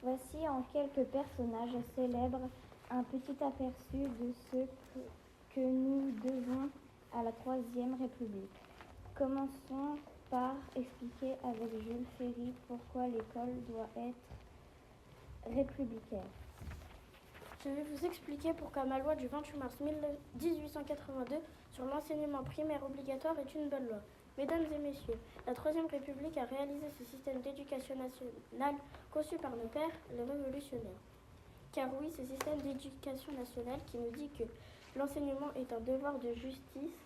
Voici en quelques personnages célèbres un petit aperçu de ce que nous devons à la Troisième République. Commençons par expliquer avec Jules Ferry pourquoi l'école doit être républicaine. Je vais vous expliquer pourquoi ma loi du 28 mars 1882 sur l'enseignement primaire obligatoire est une bonne loi. Mesdames et messieurs, la Troisième République a réalisé ce système d'éducation nationale conçu par nos pères, les révolutionnaires. Car oui, ce système d'éducation nationale qui nous dit que l'enseignement est un devoir de justice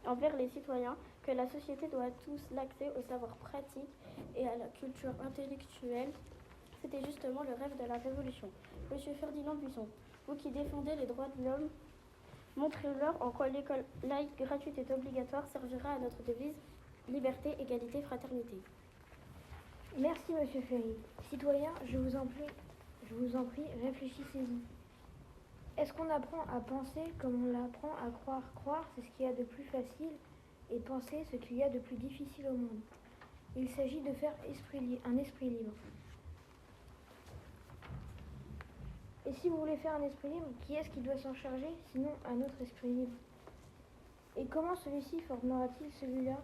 envers les citoyens, que la société doit tous l'accès au savoir pratique et à la culture intellectuelle. C'était justement le rêve de la Révolution. Monsieur Ferdinand Buisson, vous qui défendez les droits de l'homme, montrez-leur en quoi l'école laïque, gratuite et obligatoire servira à notre devise liberté, égalité, fraternité. Merci, monsieur Ferry. Citoyens, je vous en prie, réfléchissez-y. Est-ce qu'on apprend à penser comme on l'apprend à croire? Croire, c'est ce qu'il y a de plus facile, et penser, ce qu'il y a de plus difficile au monde. Il s'agit de faire un esprit libre. Et si vous voulez faire un esprit libre, qui est-ce qui doit s'en charger, sinon un autre esprit libre? Et comment celui-ci formera-t-il celui-là?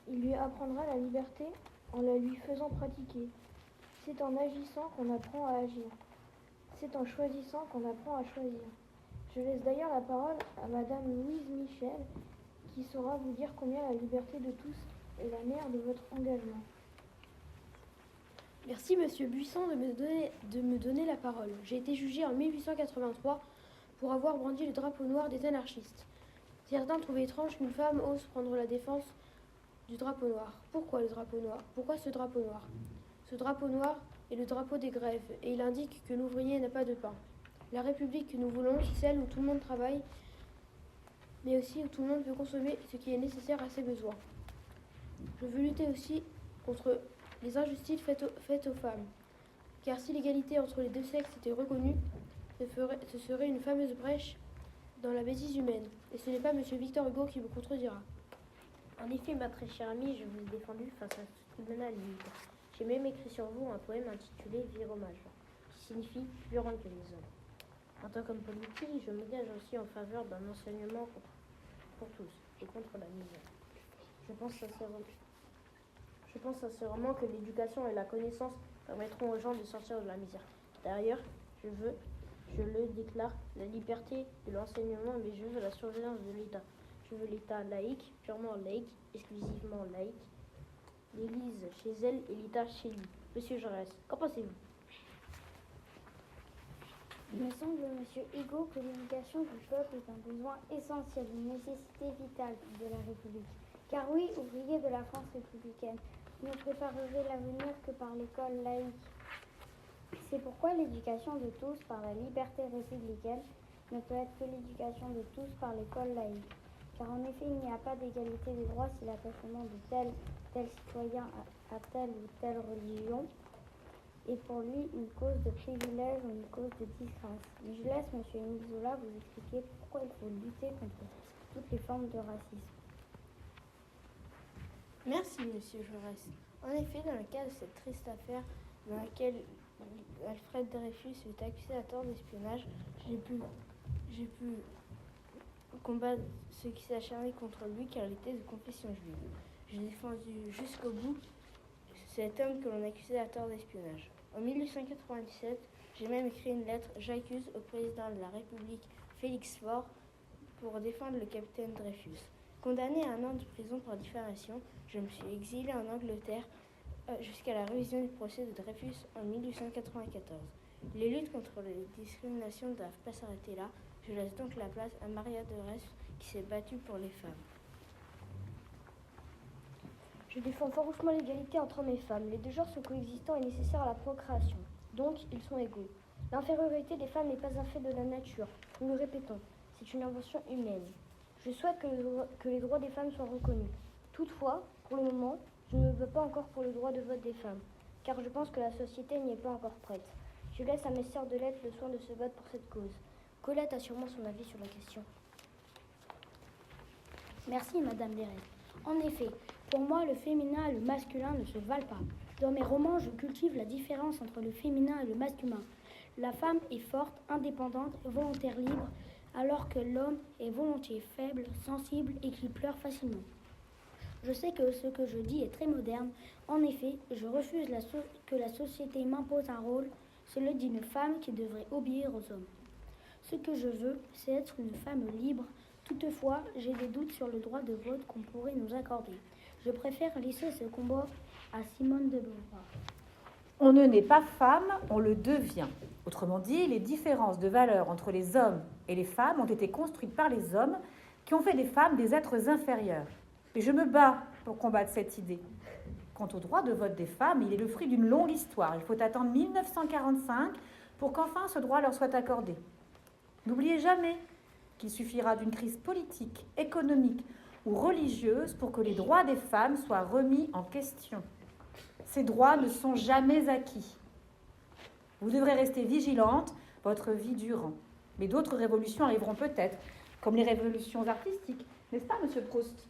Il lui apprendra la liberté en la lui faisant pratiquer. C'est en agissant qu'on apprend à agir. C'est en choisissant qu'on apprend à choisir. Je laisse d'ailleurs la parole à Madame Louise Michel, qui saura vous dire combien la liberté de tous est la mère de votre engagement. Merci Monsieur Buisson de me donner la parole. J'ai été jugé en 1883 pour avoir brandi le drapeau noir des anarchistes. Certains trouvaient étrange qu'une femme ose prendre la défense du drapeau noir. Pourquoi le drapeau noir? Pourquoi ce drapeau noir? Ce drapeau noir est le drapeau des grèves et il indique que l'ouvrier n'a pas de pain. La République que nous voulons, c'est celle où tout le monde travaille, mais aussi où tout le monde peut consommer ce qui est nécessaire à ses besoins. Je veux lutter aussi contre les injustices faites aux femmes, car si l'égalité entre les deux sexes était reconnue, ce serait une fameuse brèche dans la bêtise humaine. Et ce n'est pas M. Victor Hugo qui me contredira. En effet, ma très chère amie, je vous ai défendu face à ce tribunal libre. J'ai même écrit sur vous un poème intitulé Viromage, qui signifie plus grand que les hommes. En tant qu'homme politique, je m'engage aussi en faveur d'un enseignement pour tous et contre la misère. Je pense sincèrement que l'éducation et la connaissance permettront aux gens de sortir de la misère. D'ailleurs, je le déclare, la liberté de l'enseignement, mais je veux la surveillance de l'État. Je veux l'État laïque, purement laïque, exclusivement laïque, l'Église chez elle et l'État chez lui. Monsieur Jaurès, qu'en pensez-vous? Il me semble, Monsieur Hugo, que l'éducation du peuple est un besoin essentiel, une nécessité vitale de la République. Car oui, ouvriers de la France républicaine, vous ne préparerez l'avenir que par l'école laïque. C'est pourquoi l'éducation de tous par la liberté républicaine ne peut être que l'éducation de tous par l'école laïque. Car en effet, il n'y a pas d'égalité des droits si l'attachement de tel citoyen à telle ou telle religion est pour lui une cause de privilège ou une cause de disgrâce. Mais je laisse M. Émile Zola vous expliquer pourquoi il faut lutter contre toutes les formes de racisme. Merci, Monsieur Jaurès. En effet, dans le cas de cette triste affaire dans laquelle Alfred Dreyfus est accusé à tort d'espionnage, j'ai pu combattre ceux qui s'acharnaient contre lui car il était de confession juive. J'ai défendu jusqu'au bout cet homme que l'on accusait à tort d'espionnage. En 1897, j'ai même écrit une lettre « J'accuse » au président de la République, Félix Faure, pour défendre le capitaine Dreyfus. Condamné à 1 an de prison pour diffamation, je me suis exilé en Angleterre jusqu'à la révision du procès de Dreyfus en 1894. Les luttes contre les discriminations ne doivent pas s'arrêter là. Je laisse donc la place à Maria de Resp qui s'est battue pour les femmes. Je défends farouchement l'égalité entre hommes et femmes. Les deux genres sont coexistants et nécessaires à la procréation. Donc, ils sont égaux. L'infériorité des femmes n'est pas un fait de la nature. Nous le répétons, c'est une invention humaine. Je souhaite que les droits des femmes soient reconnus. Toutefois, pour le moment, je ne me bats pas encore pour le droit de vote des femmes, car je pense que la société n'y est pas encore prête. Je laisse à mes sœurs de lettres le soin de se battre pour cette cause. Colette a sûrement son avis sur la question. Merci, Madame Dérès. En effet, pour moi, le féminin et le masculin ne se valent pas. Dans mes romans, je cultive la différence entre le féminin et le masculin. La femme est forte, indépendante, volontaire, libre, alors que l'homme est volontiers faible, sensible et qui pleure facilement. Je sais que ce que je dis est très moderne. En effet, je refuse que la société m'impose un rôle, celui d'une femme qui devrait obéir aux hommes. Ce que je veux, c'est être une femme libre. Toutefois, j'ai des doutes sur le droit de vote qu'on pourrait nous accorder. Je préfère laisser ce combat à Simone de Beauvoir. On ne naît pas femme, on le devient. Autrement dit, les différences de valeur entre les hommes et les femmes ont été construites par les hommes qui ont fait des femmes des êtres inférieurs. Et je me bats pour combattre cette idée. Quant au droit de vote des femmes, il est le fruit d'une longue histoire. Il faut attendre 1945 pour qu'enfin ce droit leur soit accordé. N'oubliez jamais qu'il suffira d'une crise politique, économique ou religieuse pour que les droits des femmes soient remis en question. Ces droits ne sont jamais acquis. Vous devrez rester vigilante votre vie durant. Mais d'autres révolutions arriveront peut-être, comme les révolutions artistiques. N'est-ce pas, Monsieur Proust ?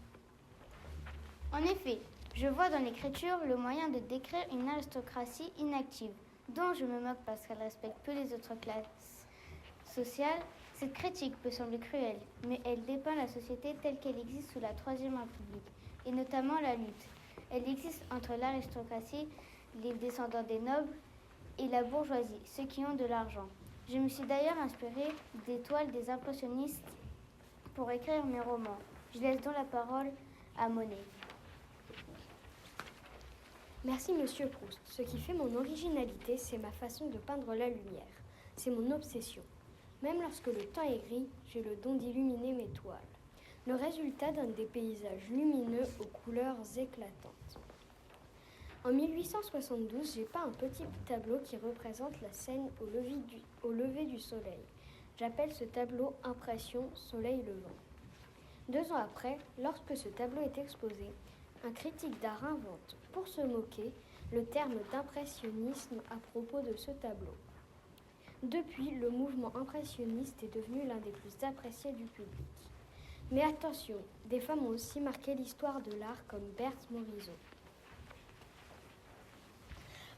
En effet, je vois dans l'écriture le moyen de décrire une aristocratie inactive, dont je me moque parce qu'elle respecte peu les autres classes sociales. Cette critique peut sembler cruelle, mais elle dépeint la société telle qu'elle existe sous la Troisième République, et notamment la lutte. Elle existe entre l'aristocratie, les descendants des nobles, et la bourgeoisie, ceux qui ont de l'argent. Je me suis d'ailleurs inspirée des toiles des impressionnistes pour écrire mes romans. Je laisse donc la parole à Monet. Merci, Monsieur Proust. Ce qui fait mon originalité, c'est ma façon de peindre la lumière. C'est mon obsession. Même lorsque le temps est gris, j'ai le don d'illuminer mes toiles. Le résultat donne des paysages lumineux aux couleurs éclatantes. En 1872, j'ai peint un petit tableau qui représente la Seine au lever du soleil. J'appelle ce tableau Impression Soleil levant. 2 ans après, lorsque ce tableau est exposé, un critique d'art invente, pour se moquer, le terme d'impressionnisme à propos de ce tableau. Depuis, le mouvement impressionniste est devenu l'un des plus appréciés du public. Mais attention, des femmes ont aussi marqué l'histoire de l'art comme Berthe Morisot.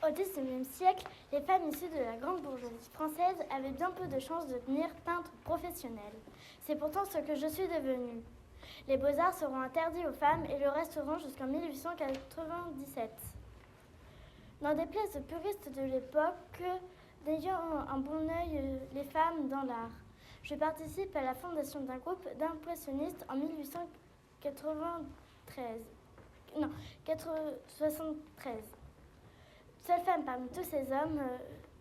Au XIXe siècle, les femmes issues de la grande bourgeoisie française avaient bien peu de chances de devenir peintres professionnelles. C'est pourtant ce que je suis devenue. Les beaux-arts seront interdits aux femmes et le resteront jusqu'en 1897. N'en déplaise aux puristes de l'époque, n'ayant un bon œil les femmes dans l'art. Je participe à la fondation d'un groupe d'impressionnistes en 1873. Seule femme parmi tous ces hommes,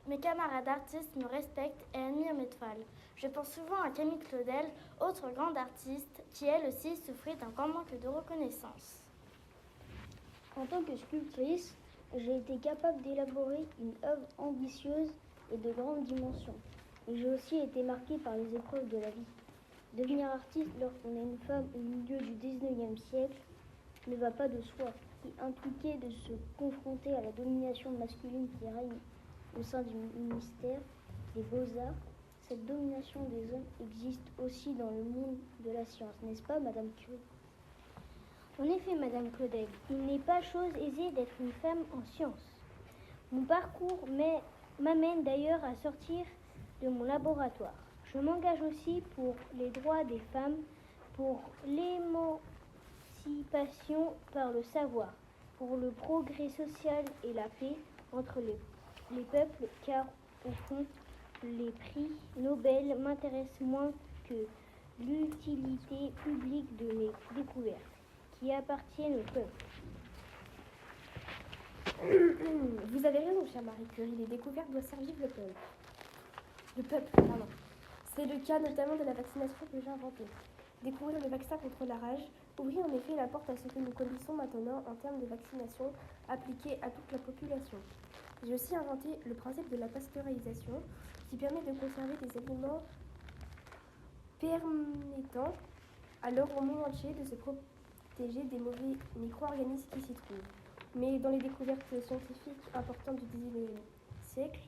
mes camarades artistes me respectent et admirent mes toiles. Je pense souvent à Camille Claudel, autre grande artiste, qui elle aussi souffrait d'un grand manque de reconnaissance. En tant que sculptrice, j'ai été capable d'élaborer une œuvre ambitieuse et de grande dimension. Et j'ai aussi été marquée par les épreuves de la vie. Devenir artiste lorsqu'on est une femme au milieu du XIXe siècle ne va pas de soi. Et impliqué de se confronter à la domination masculine qui règne au sein du ministère des Beaux-Arts, cette domination des hommes existe aussi dans le monde de la science, n'est-ce pas, Madame Curie ? En effet, Madame Claudel, il n'est pas chose aisée d'être une femme en sciences. Mon parcours m'amène d'ailleurs à sortir de mon laboratoire. Je m'engage aussi pour les droits des femmes, pour l'émancipation par le savoir, pour le progrès social et la paix entre les peuples, car au fond, les prix Nobel m'intéressent moins que l'utilité publique de mes découvertes, qui appartiennent au peuple. Vous avez raison, chère Marie Curie, les découvertes doivent servir le peuple. C'est le cas notamment de la vaccination que j'ai inventée. Découvrir le vaccin contre la rage ouvrit en effet la porte à ce que nous connaissons maintenant en termes de vaccination appliquée à toute la population. J'ai aussi inventé le principe de la pasteurisation qui permet de conserver des aliments permettant alors au monde entier de se protéger des mauvais micro-organismes qui s'y trouvent. Mais dans les découvertes scientifiques importantes du XIXe siècle,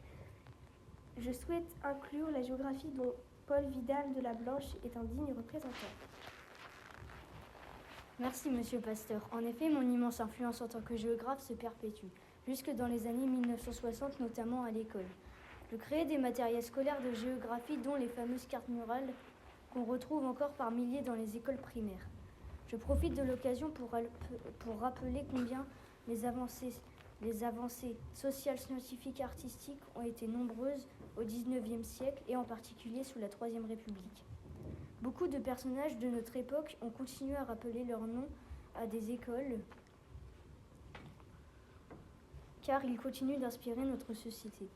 je souhaite inclure la géographie dont Paul Vidal de la Blanche est un digne représentant. Merci, Monsieur Pasteur. En effet, mon immense influence en tant que géographe se perpétue. jusque dans les années 1960, notamment à l'école. Je créais des matériels scolaires de géographie, dont les fameuses cartes murales qu'on retrouve encore par milliers dans les écoles primaires. Je profite de l'occasion pour rappeler combien les avancées sociales, scientifiques et artistiques ont été nombreuses au XIXe siècle et en particulier sous la Troisième République. Beaucoup de personnages de notre époque ont continué à rappeler leur nom à des écoles car ils continuent d'inspirer notre société.